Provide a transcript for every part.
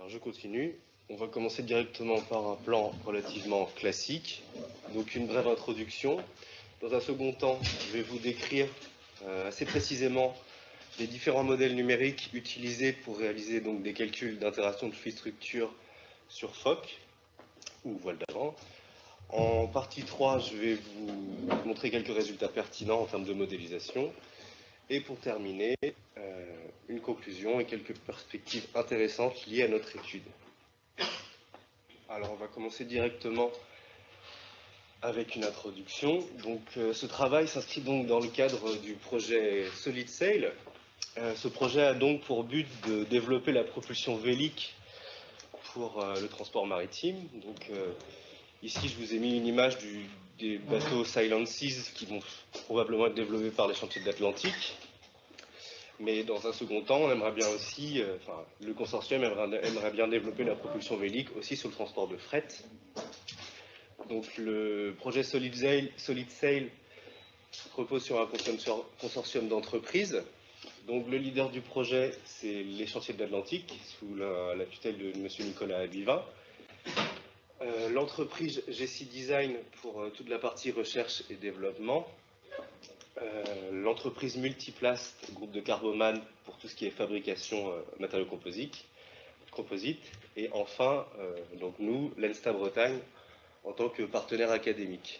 Alors je continue. On va commencer directement par un plan relativement classique. Donc une brève introduction. Dans un second temps, je vais vous décrire assez précisément les différents modèles numériques utilisés pour réaliser donc des calculs d'interaction de fluide structure sur Fock ou voile d'avant. En partie 3, je vais vous montrer quelques résultats pertinents en termes de modélisation. Et pour terminer, une conclusion et quelques perspectives intéressantes liées à notre étude. Alors on va commencer directement avec une introduction. Donc ce travail s'inscrit donc dans le cadre du projet Solid Sail. Ce projet a donc pour but de développer la propulsion vélique pour le transport maritime. Donc ici je vous ai mis une image des bateaux Silent Seas qui vont probablement être développés par les chantiers de l'Atlantique. Mais dans un second temps, on aimerait bien aussi, le consortium aimerait bien développer la propulsion vélique aussi sur le transport de fret. Donc le projet Solid Sail repose sur un consortium d'entreprises. Donc le leader du projet, c'est les chantiers de l'Atlantique, sous la tutelle de M. Nicolas Abiva. L'entreprise GC Design pour toute la partie recherche et développement. L'entreprise Multiplast, groupe de Carboman, pour tout ce qui est fabrication matériaux composites. Et enfin, donc nous, l'ENSTA Bretagne, en tant que partenaire académique.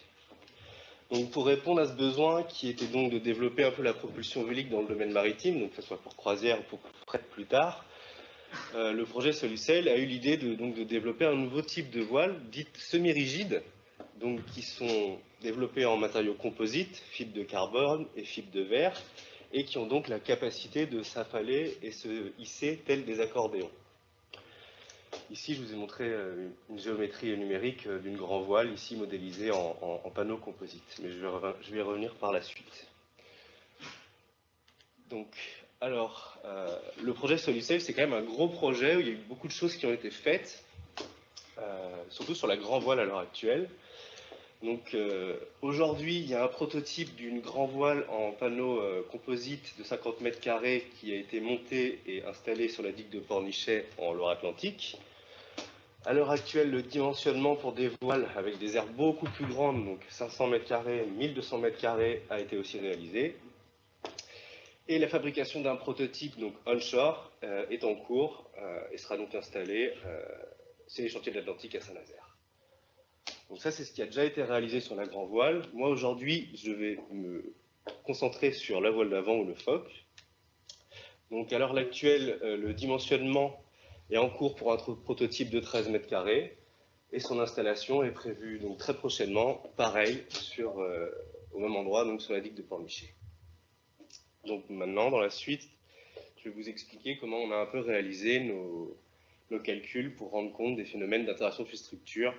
Donc pour répondre à ce besoin, qui était donc de développer un peu la propulsion vélique dans le domaine maritime, donc que ce soit pour croisière ou pour fret plus tard, le projet Solid Sail a eu l'idée de développer un nouveau type de voile, dite semi-rigide, donc qui sont développés en matériaux composites, fibres de carbone et fibres de verre, et qui ont donc la capacité de s'affaler et se hisser tels des accordéons. Ici, je vous ai montré une géométrie numérique d'une grand voile, ici modélisée en panneaux composites, mais je vais y revenir par la suite. Donc, alors, le projet Solid Sail, c'est quand même un gros projet où il y a eu beaucoup de choses qui ont été faites, surtout sur la grand voile à l'heure actuelle. Donc aujourd'hui, il y a un prototype d'une grand voile en panneau composite de 50 mètres carrés qui a été monté et installé sur la digue de Pornichet en Loire-Atlantique. À l'heure actuelle, le dimensionnement pour des voiles avec des aires beaucoup plus grandes, donc 500 mètres carrés, 1200 mètres carrés, a été aussi réalisé. Et la fabrication d'un prototype donc onshore est en cours et sera donc installé chez les chantiers de l'Atlantique à Saint-Nazaire. Donc ça, c'est ce qui a déjà été réalisé sur la grand voile. Moi, aujourd'hui, je vais me concentrer sur la voile d'avant ou le Fock. Donc à l'heure actuelle, le dimensionnement est en cours pour un prototype de 13 mètres carrés et son installation est prévue donc très prochainement, pareil, au même endroit, donc sur la digue de Pornichet. Donc maintenant, dans la suite, je vais vous expliquer comment on a un peu réalisé nos calculs pour rendre compte des phénomènes d'interaction fluide structure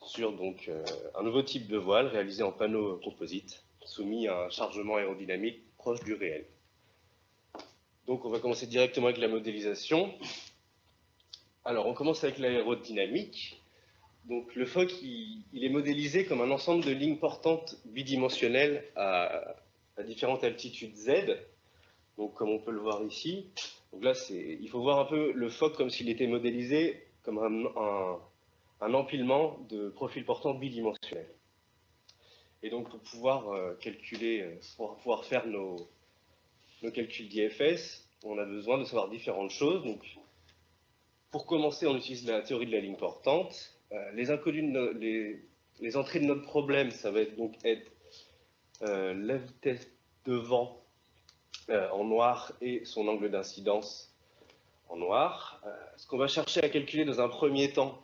sur donc, un nouveau type de voile réalisé en panneau composite, soumis à un chargement aérodynamique proche du réel. Donc on va commencer directement avec la modélisation. Alors on commence avec l'aérodynamique. Donc le Fock, il est modélisé comme un ensemble de lignes portantes bidimensionnelles à différentes altitudes Z, donc comme on peut le voir ici. Donc là, il faut voir un peu le Fock comme s'il était modélisé comme un empilement de profils portants bidimensionnels. Et donc pour pouvoir faire nos calculs d'IFS, on a besoin de savoir différentes choses. Donc, pour commencer, on utilise la théorie de la ligne portante. Les entrées de notre problème, ça va être la vitesse de vent en noir et son angle d'incidence en noir. Ce qu'on va chercher à calculer dans un premier temps,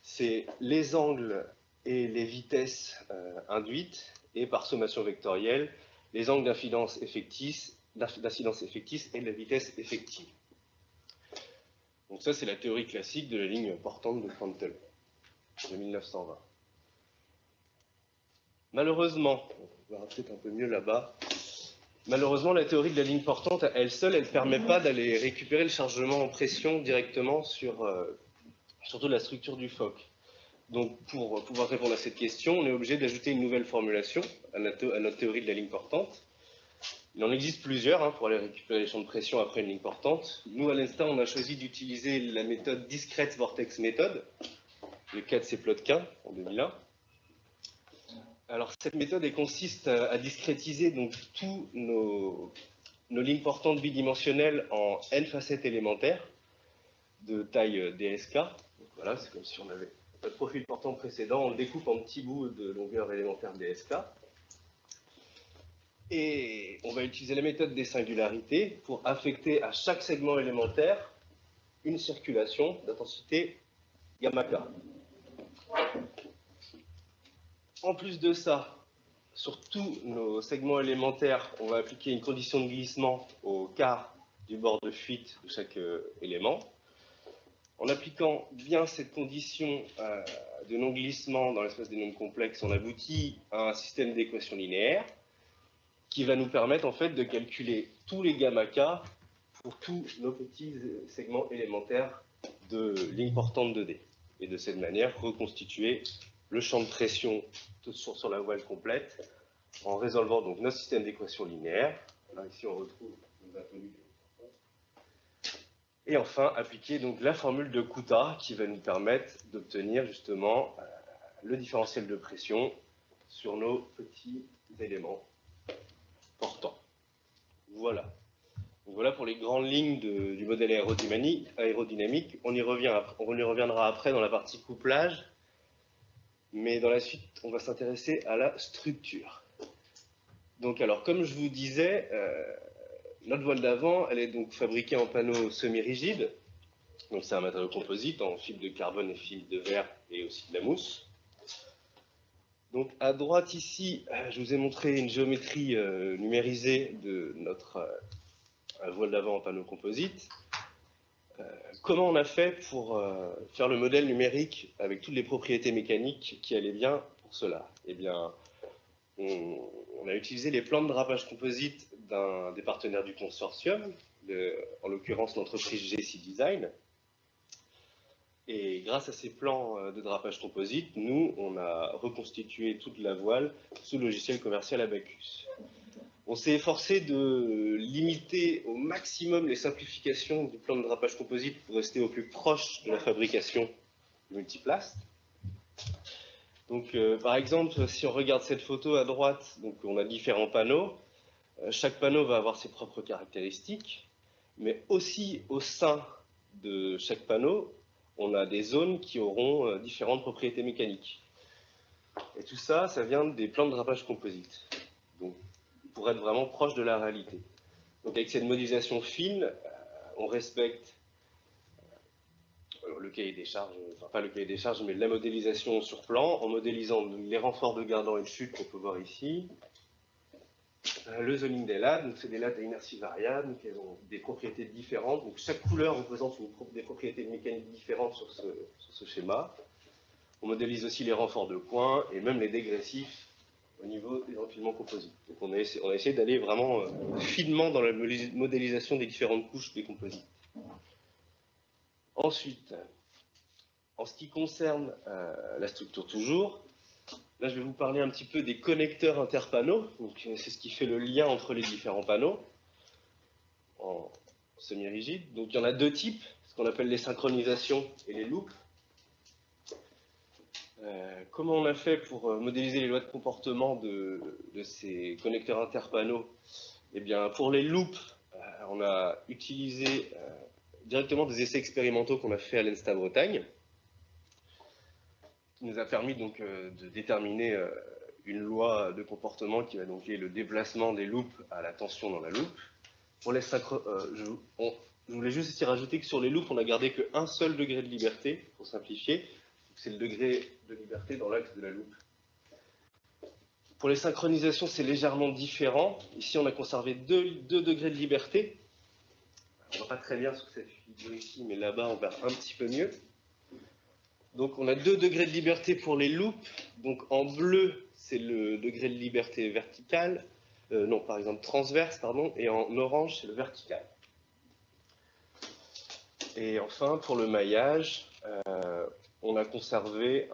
c'est les angles et les vitesses induites, et par sommation vectorielle, les angles d'incidence effectifs et la vitesse effective. Donc ça, c'est la théorie classique de la ligne portante de Prandtl, de 1920. Malheureusement, on verra peut-être un peu mieux là-bas, malheureusement, la théorie de la ligne portante, elle seule, elle ne permet pas d'aller récupérer le chargement en pression directement sur surtout la structure du Fock. Donc, pour pouvoir répondre à cette question, on est obligé d'ajouter une nouvelle formulation à notre théorie de la ligne portante. Il en existe plusieurs pour aller récupérer les champs de pression après une ligne portante. Nous, à l'Insta, on a choisi d'utiliser la méthode Discrete Vortex Method, le cas de Plotkin en 2001. Alors, cette méthode elle consiste à discrétiser donc tous nos lignes portantes bidimensionnelles en n facettes élémentaires de taille DSK. Donc, voilà, c'est comme si on avait notre profil portant précédent, on le découpe en petits bouts de longueur élémentaire DSK. Et on va utiliser la méthode des singularités pour affecter à chaque segment élémentaire une circulation d'intensité gamma k. En plus de ça, sur tous nos segments élémentaires, on va appliquer une condition de glissement au quart du bord de fuite de chaque élément. En appliquant bien cette condition de non-glissement dans l'espace des nombres complexes, on aboutit à un système d'équations linéaires qui va nous permettre en fait de calculer tous les gamma k pour tous nos petits segments élémentaires de lignes portantes 2D. Et de cette manière, reconstituer le champ de pression sur la voile complète en résolvant donc notre système d'équations linéaires. Là, ici, on retrouve nos inconnus. Et enfin, appliquer donc la formule de Coutard qui va nous permettre d'obtenir justement le différentiel de pression sur nos petits éléments portants. Voilà. Donc voilà pour les grandes lignes du modèle aérodynamique. On y reviendra après dans la partie couplage, mais dans la suite, on va s'intéresser à la structure. Donc alors, comme je vous disais, notre voile d'avant, elle est donc fabriquée en panneaux semi-rigides. Donc c'est un matériau composite en fibre de carbone et fibre de verre et aussi de la mousse. Donc à droite ici, je vous ai montré une géométrie numérisée de notre voile d'avant en panneau composite. Comment on a fait pour faire le modèle numérique avec toutes les propriétés mécaniques qui allaient bien pour cela? Eh bien, on a utilisé les plans de drapage composite des partenaires du consortium, en l'occurrence l'entreprise GC Design. Et grâce à ces plans de drapage composite, nous, on a reconstitué toute la voile sous le logiciel commercial Abacus. On s'est efforcé de limiter au maximum les simplifications du plan de drapage composite pour rester au plus proche de la fabrication multiplaste. Donc, par exemple, si on regarde cette photo à droite, donc on a différents panneaux. Chaque panneau va avoir ses propres caractéristiques, mais aussi au sein de chaque panneau, on a des zones qui auront différentes propriétés mécaniques. Et tout ça, ça vient des plans de drapage composite. Donc, pour être vraiment proche de la réalité. Donc, avec cette modélisation fine, on respecte le cahier des charges, enfin pas le cahier des charges, mais la modélisation sur plan, en modélisant les renforts de gardant et de chute qu'on peut voir ici. Le zoning des lattes, donc c'est des lattes à inertie variable, donc elles ont des propriétés différentes. Donc chaque couleur représente des propriétés mécaniques différentes sur ce schéma. On modélise aussi les renforts de coin et même les dégressifs au niveau des empilements composites. Donc on a essayé d'aller vraiment finement dans la modélisation des différentes couches des composites. Ensuite, en ce qui concerne la structure toujours, là je vais vous parler un petit peu des connecteurs interpanneaux. C'est ce qui fait le lien entre les différents panneaux en semi-rigide. Donc il y en a deux types, ce qu'on appelle les synchronisations et les loops. Comment on a fait pour modéliser les lois de comportement de ces connecteurs interpanneaux? Eh bien, pour les loops, on a utilisé directement des essais expérimentaux qu'on a fait à l'ENSTA Bretagne, qui nous a permis donc de déterminer une loi de comportement qui va donc lier le déplacement des loops à la tension dans la loupe. Pour les je voulais juste ici rajouter que sur les loops, on a gardé qu'un seul degré de liberté, pour simplifier. C'est le degré de liberté dans l'axe de la loupe. Pour les synchronisations, c'est légèrement différent. Ici, on a conservé deux degrés de liberté. On ne voit pas très bien sur cette vidéo ici, mais là-bas, on verra un petit peu mieux. Donc, on a 2 degrés de liberté pour les loops. Donc, en bleu, c'est le degré de liberté vertical. Non, par exemple, transverse, pardon. Et en orange, c'est le vertical. Et enfin, pour le maillage, on a conservé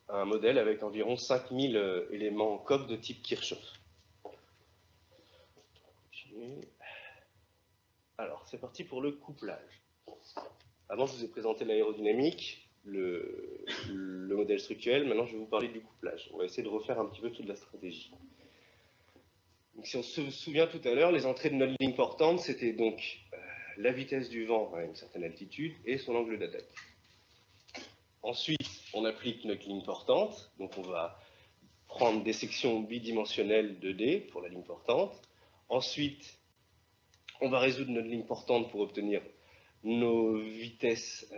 un modèle avec environ 5000 éléments en coque de type Kirchhoff. c'est parti pour le couplage. Avant, je vous ai présenté l'aérodynamique, le modèle structurel. Maintenant, je vais vous parler du couplage. On va essayer de refaire un petit peu toute la stratégie. Donc, si on se souvient tout à l'heure, les entrées de notre ligne portante, c'était donc la vitesse du vent à une certaine altitude et son angle d'attaque. Ensuite, on applique notre ligne portante. Donc, on va prendre des sections bidimensionnelles de D pour la ligne portante. Ensuite, on va résoudre notre ligne portante pour obtenir nos vitesses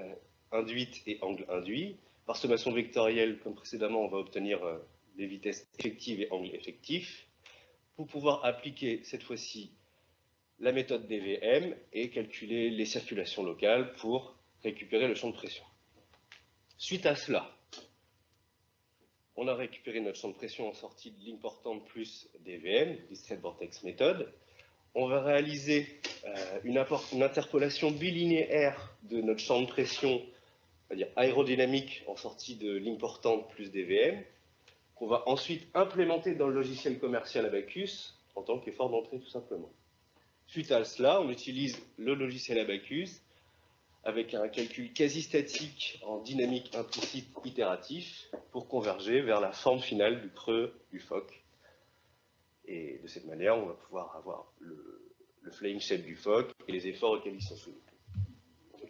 induites et angles induits. Par sommation vectorielle, comme précédemment, on va obtenir les vitesses effectives et angles effectifs, pour pouvoir appliquer cette fois-ci la méthode DVM et calculer les circulations locales pour récupérer le champ de pression. Suite à cela, on a récupéré notre champ de pression en sortie de ligne portante plus DVM, Discrete Vortex Method. On va réaliser une interpolation bilinéaire de notre champ de pression, c'est-à-dire aérodynamique en sortie de ligne portante plus DVM, qu'on va ensuite implémenter dans le logiciel commercial Abaqus en tant qu'effort d'entrée tout simplement. Suite à cela, on utilise le logiciel Abaqus avec un calcul quasi statique en dynamique implicite itératif pour converger vers la forme finale du creux du phoque. Et de cette manière, on va pouvoir avoir le flying shape du phoque et les efforts auxquels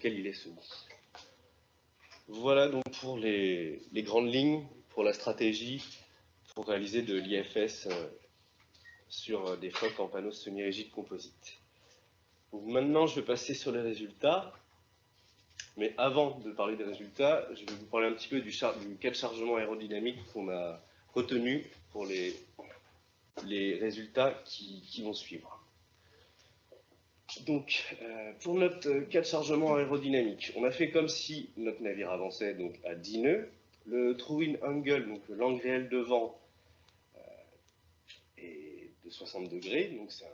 il est soumis. Voilà donc pour les grandes lignes, pour la stratégie, pour réaliser de l'IFS sur des phoques en panneaux semi-rigides composites. Donc maintenant, je vais passer sur les résultats. Mais avant de parler des résultats, je vais vous parler un petit peu du cas de chargement aérodynamique qu'on a retenu pour les résultats qui vont suivre. Donc, pour notre cas de chargement aérodynamique, on a fait comme si notre navire avançait donc à 10 nœuds. Le true-in angle, donc l'angle réel de vent, est de 60 degrés, donc c'est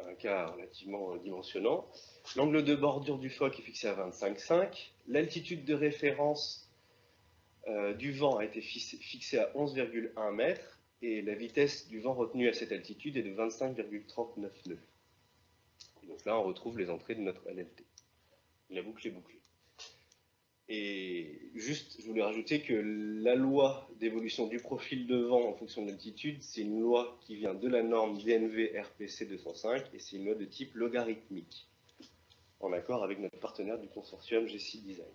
un cas relativement dimensionnant. L'angle de bordure du phoque est fixé à 25,5. L'altitude de référence du vent a été fixée à 11,1 mètres et la vitesse du vent retenue à cette altitude est de 25,39 nœuds. Et donc là, on retrouve les entrées de notre LLT. La boucle est bouclée. Et juste, je voulais rajouter que la loi d'évolution du profil de vent en fonction de l'altitude, c'est une loi qui vient de la norme DNV RPC 205 et c'est une loi de type logarithmique, en accord avec notre partenaire du consortium GC Design.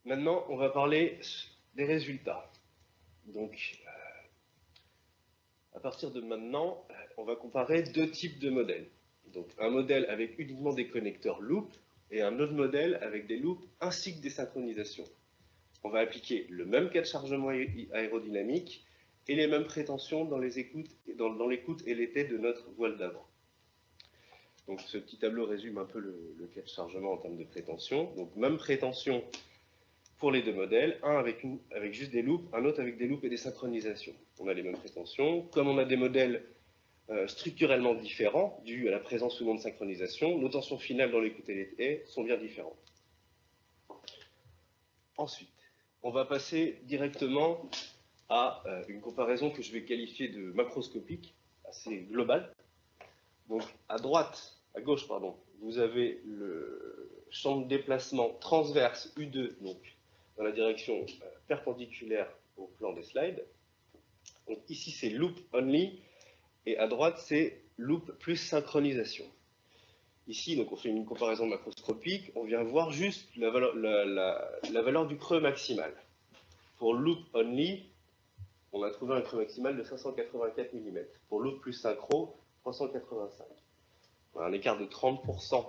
Maintenant, on va parler des résultats. Donc, à partir de maintenant, on va comparer deux types de modèles. Donc, un modèle avec uniquement des connecteurs loop et un autre modèle avec des loops ainsi que des synchronisations. On va appliquer le même cas de chargement aérodynamique et les mêmes prétentions dans l'écoute et l'été de notre voile d'avant. Donc, ce petit tableau résume un peu le cas de chargement en termes de prétention. Donc, même prétention pour les deux modèles, un avec juste des loops, un autre avec des loops et des synchronisations. On a les mêmes prétentions. Comme on a des modèles structurellement différents, dus à la présence ou non de synchronisation, nos tensions finales dans l'écoute et l'été sont bien différentes. Ensuite, on va passer directement à une comparaison que je vais qualifier de macroscopique, assez globale. Donc, à gauche, vous avez le champ de déplacement transverse U2, donc dans la direction perpendiculaire au plan des slides. Donc ici, c'est loop only, et à droite, c'est loop plus synchronisation. Ici, donc, on fait une comparaison macroscopique, on vient voir juste la valeur du creux maximal. Pour loop only, on a trouvé un creux maximal de 584 mm. Pour loop plus synchro, 385. On a un écart de 30%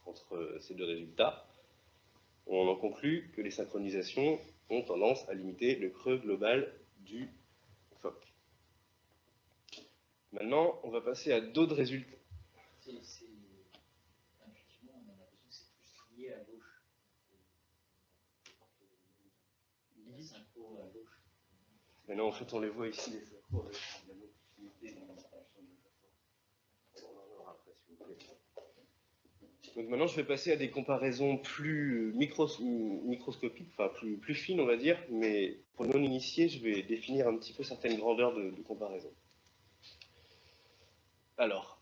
entre ces deux résultats. On en conclut que les synchronisations ont tendance à limiter le creux global du phoque. Maintenant, on va passer à d'autres résultats. Intuitivement, on a l'impression que c'est plus lié à gauche. La synchro à gauche. Mais non, en fait, on les voit ici, les synchros, avec la motilité. Donc maintenant, je vais passer à des comparaisons plus microscopiques, enfin plus fines, on va dire, mais pour les non-initiés, je vais définir un petit peu certaines grandeurs de comparaison. Alors,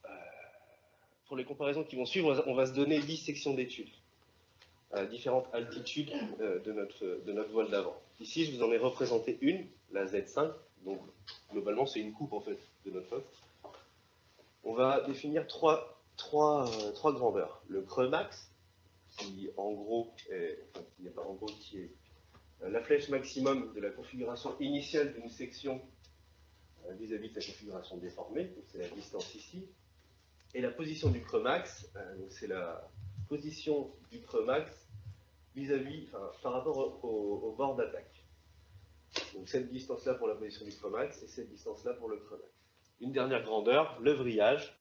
pour les comparaisons qui vont suivre, on va se donner 10 sections d'études à différentes altitudes de notre voile d'avant. Ici, je vous en ai représenté une, la Z5, donc globalement c'est une coupe en fait de notre phoque. On va définir trois grandeurs. Le creux max, qui en gros est, enfin, qui n'est pas en gros, qui est la flèche maximum de la configuration initiale d'une section vis-à-vis de sa configuration déformée, donc c'est la distance ici. Et la position du creux max, c'est la position du creux max vis-à-vis, enfin, par rapport au bord d'attaque. Donc cette distance-là pour la position du creux max et cette distance-là pour le creux max. Une dernière grandeur, le vrillage.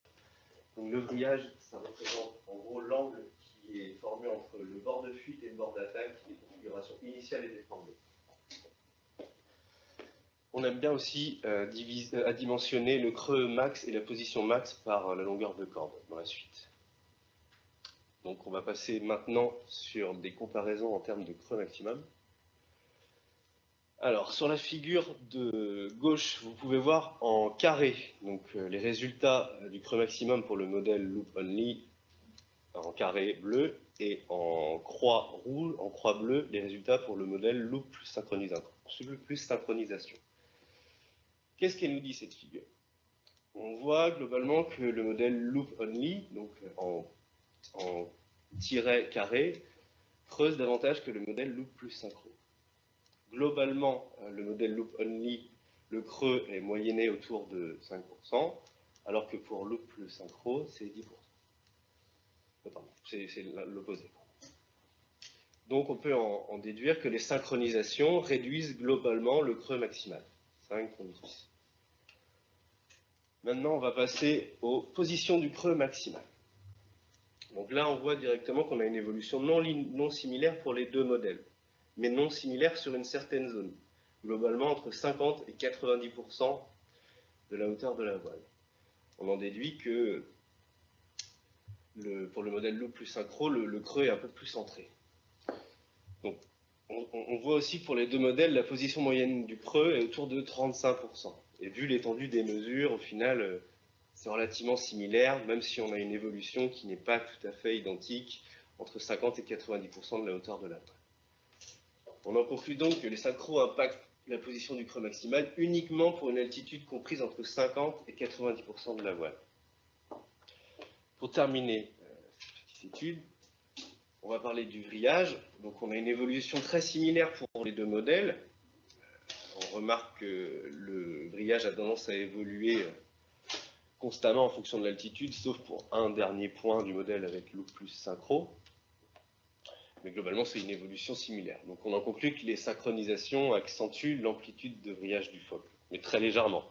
Donc le vrillage, ça représente en gros l'angle qui est formé entre le bord de fuite et le bord d'attaque, qui est configuration initiale et déformée. On aime bien aussi dimensionner le creux max et la position max par la longueur de corde dans la suite. Donc on va passer maintenant sur des comparaisons en termes de creux maximum. Alors sur la figure de gauche, vous pouvez voir en carré donc, les résultats du creux maximum pour le modèle Loop Only en carré bleu et en croix rouge, en croix bleue, les résultats pour le modèle Loop plus synchronisation. Qu'est-ce qu'elle nous dit cette figure? On voit globalement que le modèle Loop Only, donc en tiret carré, creuse davantage que le modèle Loop plus synchro. Globalement, le modèle Loop Only, le creux est moyenné autour de 5%, alors que pour Loop plus synchro, c'est 10%. Pardon, c'est l'opposé. Donc on peut en déduire que les synchronisations réduisent globalement le creux maximal. 5 contre 10. Maintenant, on va passer aux positions du creux maximal. Donc là, on voit directement qu'on a une évolution non similaire pour les deux modèles, mais non similaire sur une certaine zone, globalement entre 50 et 90% de la hauteur de la voile. On en déduit que pour le modèle Loop plus synchro, le creux est un peu plus centré. Donc, on voit aussi que pour les deux modèles, la position moyenne du creux est autour de 35%. Et vu l'étendue des mesures, au final, c'est relativement similaire, même si on a une évolution qui n'est pas tout à fait identique entre 50 et 90% de la hauteur de la voile. On en conclut donc que les synchros impactent la position du creux maximal uniquement pour une altitude comprise entre 50 et 90% de la voile. Pour terminer cette petite étude, on va parler du vrillage. Donc on a une évolution très similaire pour les deux modèles. On remarque que le vrillage a tendance à évoluer constamment en fonction de l'altitude, sauf pour un dernier point du modèle avec Loop plus synchro. Mais globalement, c'est une évolution similaire. Donc on en conclut que les synchronisations accentuent l'amplitude de vrillage du phoque, mais très légèrement,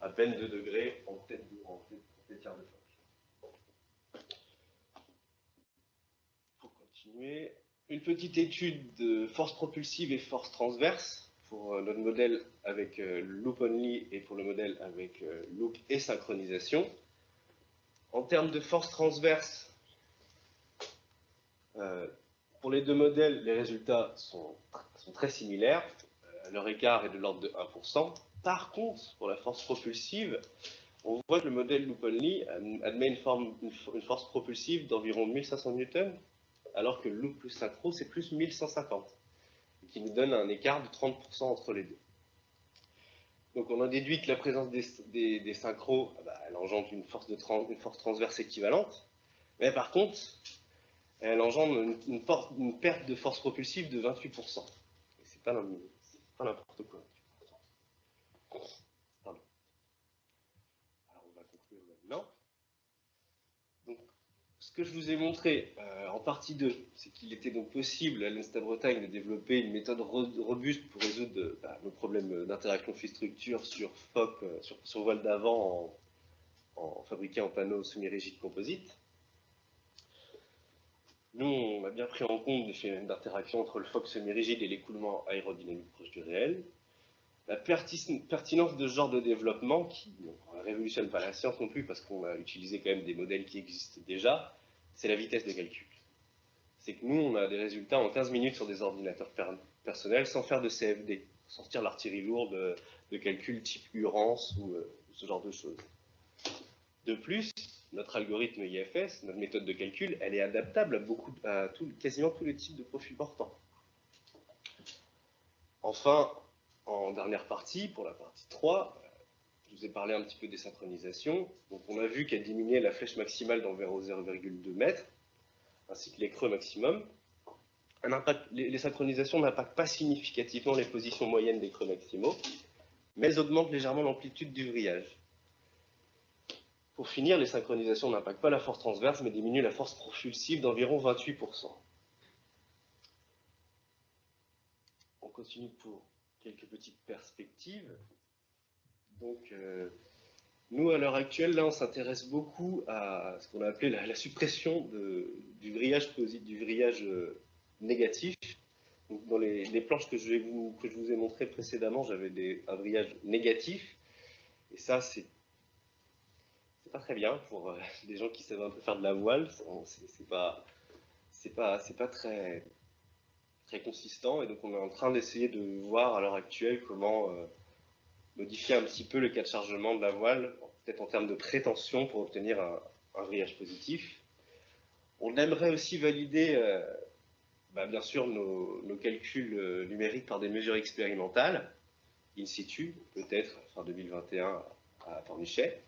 à peine 2 degrés en têtière de phoque. Pour continuer, une petite étude de force propulsive et force transverse pour notre modèle avec Loop Only et pour le modèle avec Loop et synchronisation. En termes de force transverse, pour les deux modèles, les résultats sont très similaires. Leur écart est de l'ordre de 1%. Par contre, pour la force propulsive, on voit que le modèle Loop Only admet une force propulsive d'environ 1500 newtons, alors que le Loop plus synchro, c'est plus 1150, qui nous donne un écart de 30% entre les deux. Donc on en déduit que la présence des synchros, elle engendre une force transverse équivalente, mais par contre, elle engendre une perte de force propulsive de 28%. C'est pas n'importe quoi. Pardon. Alors on va conclure maintenant. Donc, ce que je vous ai montré en partie 2, c'est qu'il était donc possible à l'ENSTA Bretagne de développer une méthode robuste pour résoudre nos problèmes d'interaction fil-structure sur phoque, sur voile d'avant fabriqué en panneaux semi-rigides composites. Nous, on a bien pris en compte des phénomènes d'interaction entre le phoque semi-rigide et l'écoulement aérodynamique proche du réel. La pertinence de ce genre de développement, qui ne révolutionne pas la science non plus, parce qu'on a utilisé quand même des modèles qui existent déjà, c'est la vitesse de calcul. C'est que nous, on a des résultats en 15 minutes sur des ordinateurs personnels sans faire de CFD, sortir l'artillerie lourde de calcul type Urance ou ce genre de choses. De plus, notre algorithme IFS, notre méthode de calcul, elle est adaptable à quasiment tous les types de profils portants. Enfin, en dernière partie, pour la partie 3, je vous ai parlé un petit peu des synchronisations. Donc on a vu qu'elle diminuait la flèche maximale d'environ 0,2 m, ainsi que les creux maximum. Les synchronisations n'impactent pas significativement les positions moyennes des creux maximaux, mais elles augmentent légèrement l'amplitude du vrillage. Pour finir, les synchronisations n'impactent pas la force transverse, mais diminuent la force propulsive d'environ 28%. On continue pour quelques petites perspectives. Donc, nous, à l'heure actuelle, là, on s'intéresse beaucoup à ce qu'on a appelé la suppression du vrillage négatif. Donc, dans les planches que je vous ai montrées précédemment, j'avais un vrillage négatif. Et ça, c'est pas très bien pour des gens qui savent un peu faire de la voile. C'est pas très consistant. Et donc, on est en train d'essayer de voir à l'heure actuelle comment modifier un petit peu le cas de chargement de la voile, peut-être en termes de prétention pour obtenir un vrillage positif. On aimerait aussi valider, bien sûr, nos calculs numériques par des mesures expérimentales, in situ, peut-être fin 2021 à Pornichet.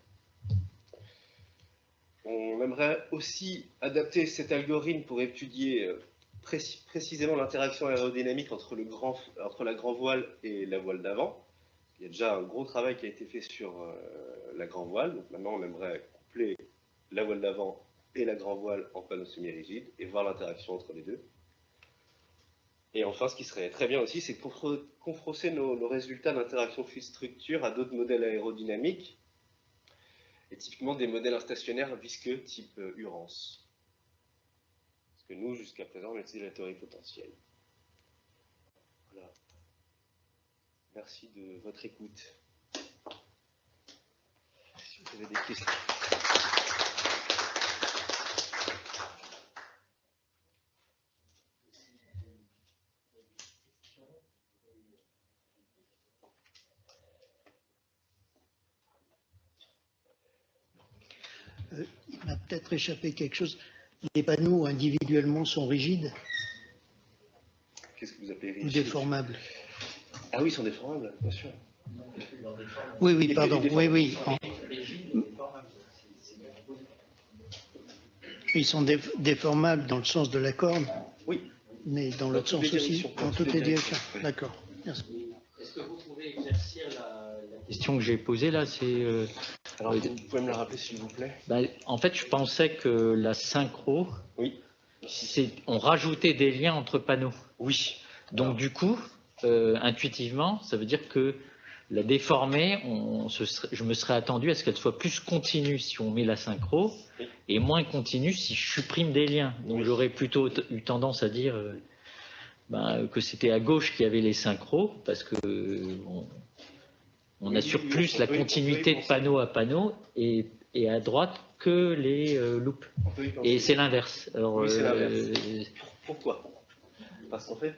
On aimerait aussi adapter cet algorithme pour étudier précisément l'interaction aérodynamique entre la grand voile et la voile d'avant. Il y a déjà un gros travail qui a été fait sur la grand voile. Donc maintenant, on aimerait coupler la voile d'avant et la grand voile en panneau semi-rigide et voir l'interaction entre les deux. Et enfin, ce qui serait très bien aussi, c'est de confronter nos résultats d'interaction fluide-structure à d'autres modèles aérodynamiques, et typiquement des modèles instationnaires visqueux type Urance. Parce que nous, jusqu'à présent, on utilise la théorie potentielle. Voilà. Merci de votre écoute. Si vous avez des questions. Il m'a peut-être échappé quelque chose. Les panneaux individuellement sont rigides. Qu'est-ce que vous appelez rigide? Ou déformables? Ah oui, ils sont déformables, bien sûr. Oui, pardon. Oui. Ils sont déformables dans le sens de la corde. Oui. Mais dans l'autre sens aussi, dans toutes les directions. D'accord. Merci. Est-ce que vous pouvez éclaircir la question que j'ai posée là? Alors, vous pouvez me la rappeler, s'il vous plaît? En fait, je pensais que la synchro, oui, on rajoutait des liens entre panneaux. Oui. Donc, alors, du coup, intuitivement, ça veut dire que la déformer, je me serais attendu à ce qu'elle soit plus continue si on met la synchro, oui, et moins continue si je supprime des liens. Donc, oui, j'aurais plutôt eu tendance à dire que c'était à gauche qu'il y avait les synchros, parce que on assure plus la continuité de panneau à panneau, et à droite que les loupes. Et c'est l'inverse. Oui, c'est l'inverse. Pourquoi? Parce qu'en fait,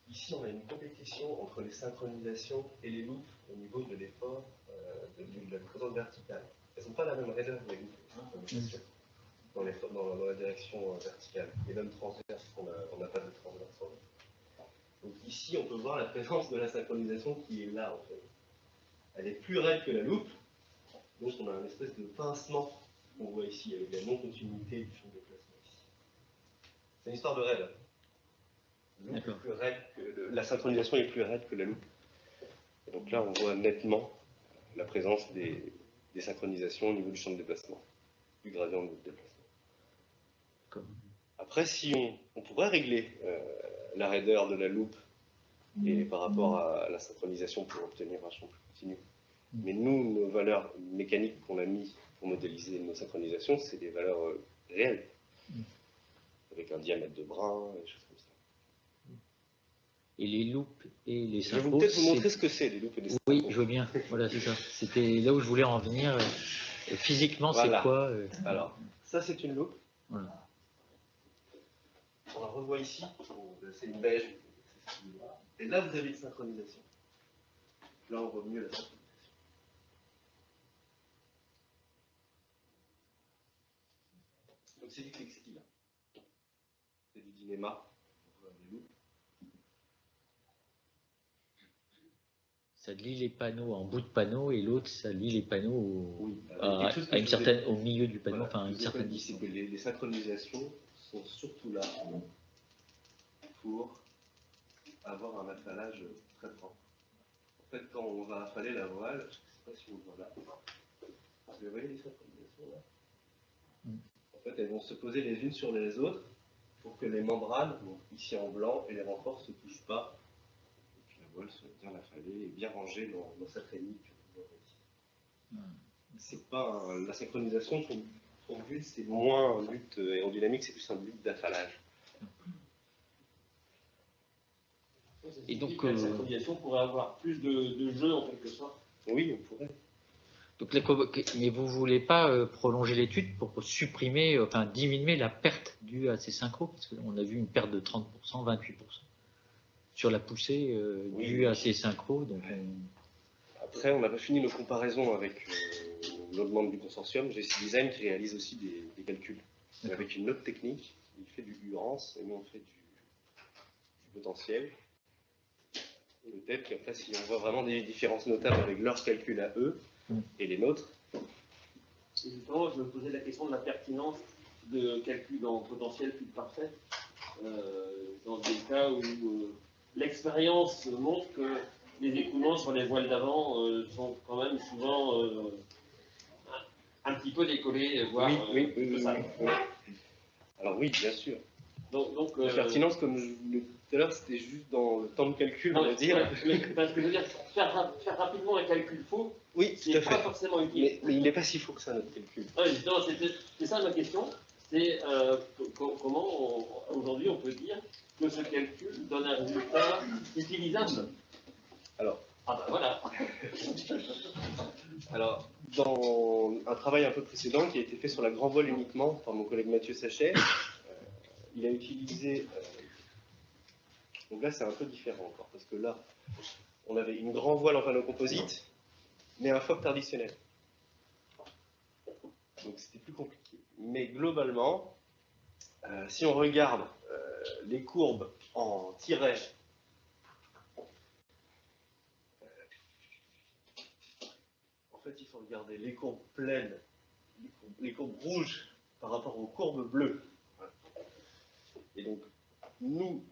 ici, on a une compétition entre les synchronisations et les loupes au niveau de l'effort de la présence verticale. Elles n'ont pas la même raideur que les loupes dans la direction verticale, et même transverse, on n'a pas de transverse. Donc ici, on peut voir la présence de la synchronisation qui est là, en fait. Elle est plus raide que la loupe, donc on a une espèce de pincement qu'on voit ici, avec la non-continuité du champ de déplacement ici. C'est une histoire de raide. La synchronisation est plus raide que la loupe. Et donc là, on voit nettement la présence des synchronisations au niveau du champ de déplacement, du gradient de déplacement. Après, si on pourrait régler la raideur de la loupe et par rapport à la synchronisation pour obtenir un champ plus continu. Mais nous, nos valeurs mécaniques qu'on a mis pour modéliser nos synchronisations, c'est des valeurs réelles, avec un diamètre de brin, des choses comme ça. Et les loupes et les synchros... Je vais peut-être vous montrer ce que c'est, les loupes et les synchros. Oui, je veux bien. Voilà, c'est ça. C'était là où je voulais en venir. Physiquement, voilà. C'est quoi Alors, ça, c'est une loupe. Voilà. On la revoit ici. C'est une beige. Et là, vous avez une synchronisation. Là, on voit mieux la synchronisation. Donc c'est du textile. C'est du Dynéma. Ça lie les panneaux en bout de panneau et l'autre, ça lie les panneaux Oui, à une certaine, au milieu du panneau, voilà, enfin une certaine dit, c'est distance. que les synchronisations sont surtout là pour avoir un affalage très propre. En fait, quand on va affaler la voile, je ne sais pas si on le voit là, vous voyez les synchronisations là. En fait, elles vont se poser les unes sur les autres pour que les membranes, donc ici en blanc, et les renforts ne se touchent pas. Et que la voile soit bien affalée et bien rangée dans sa traînique. C'est pas la synchronisation, son but, c'est moins un but aérodynamique, c'est plus un but d'affalage. Et donc, la synchronisation pourrait avoir plus de jeu en quelque sorte. Oui, on pourrait. Donc, mais vous ne voulez pas prolonger l'étude pour supprimer, enfin diminuer la perte due à ces synchros, parce qu'on a vu une perte de 30%, 28% sur la poussée due à ces synchros. Donc Après, on n'a pas fini nos comparaisons avec nos demandes du consortium. GC Design qui réalise aussi des calculs. Avec une autre technique, il fait du Urance et nous on fait du potentiel. Peut-être qu'après, si on voit vraiment des différences notables avec leurs calculs à eux et les nôtres. Et justement, je me posais la question de la pertinence de calculs en potentiel plus parfait, dans des cas où l'expérience montre que les écoulements sur les voiles d'avant sont quand même souvent un petit peu décollés, voire oui. Alors oui, bien sûr. Donc, la pertinence, comme je vous l'ai dit tout à l'heure, c'était juste dans le temps de calcul, on va dire. Mais parce que je veux dire, faire rapidement un calcul faux, oui, c'est pas forcément utile. Mais il n'est pas si faux que ça, notre calcul. Justement, c'est ça ma question. C'est comment aujourd'hui on peut dire que ce calcul donne un résultat utilisable. Alors, voilà. Alors, dans un travail un peu précédent qui a été fait sur la grand voile uniquement par mon collègue Mathieu Sachet, il a utilisé. Donc là, c'est un peu différent encore, parce que là, on avait une grand voile en panneau composite, mais un foc traditionnel. Donc c'était plus compliqué. Mais globalement, si on regarde les courbes en tiret, en fait, il faut regarder les courbes pleines, les courbes rouges par rapport aux courbes bleues. Et donc, nous,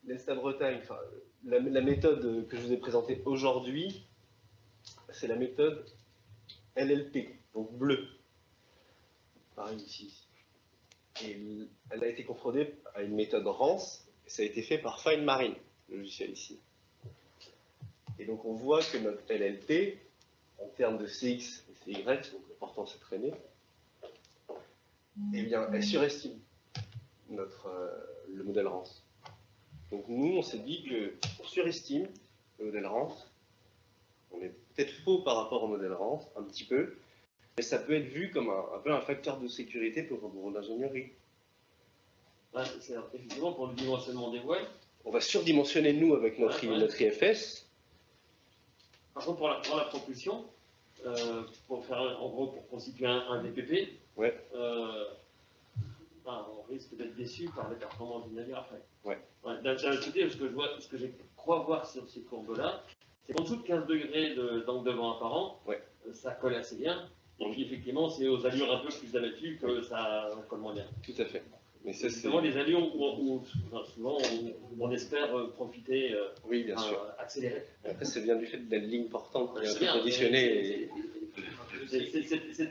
l'Est Bretagne, enfin, la méthode que je vous ai présentée aujourd'hui, c'est la méthode LLP, donc bleu. Pareil ici. Et elle a été confrontée à une méthode Rance, et ça a été fait par Fine Marine, le logiciel ici. Et donc on voit que notre LLP, en termes de CX et CY, donc le portant cette traînée, eh bien, elle surestime le modèle Rance. Donc nous, on s'est dit qu'on surestime le modèle Rance. On est peut-être faux par rapport au modèle Rance, un petit peu, mais ça peut être vu comme un peu un facteur de sécurité pour l'ingénierie. C'est effectivement pour le dimensionnement des voiles. On va surdimensionner nous avec notre IFS. Par contre, pour la propulsion, pour faire en gros pour constituer un VPP, on risque d'être déçu par les performances du navire après. D'un côté, ce que je crois voir sur ces courbes-là, c'est qu'en dessous de 15 degrés d'angle de vent apparent, ça colle assez bien. Et puis effectivement, c'est aux allures un peu plus abattues que ça colle moins bien. Tout à fait. Mais c'est vraiment des allures où souvent on espère profiter, oui, bien sûr. Accélérer. Après, c'est bien du fait de la ligne portante qui est un peu conditionnée. C'est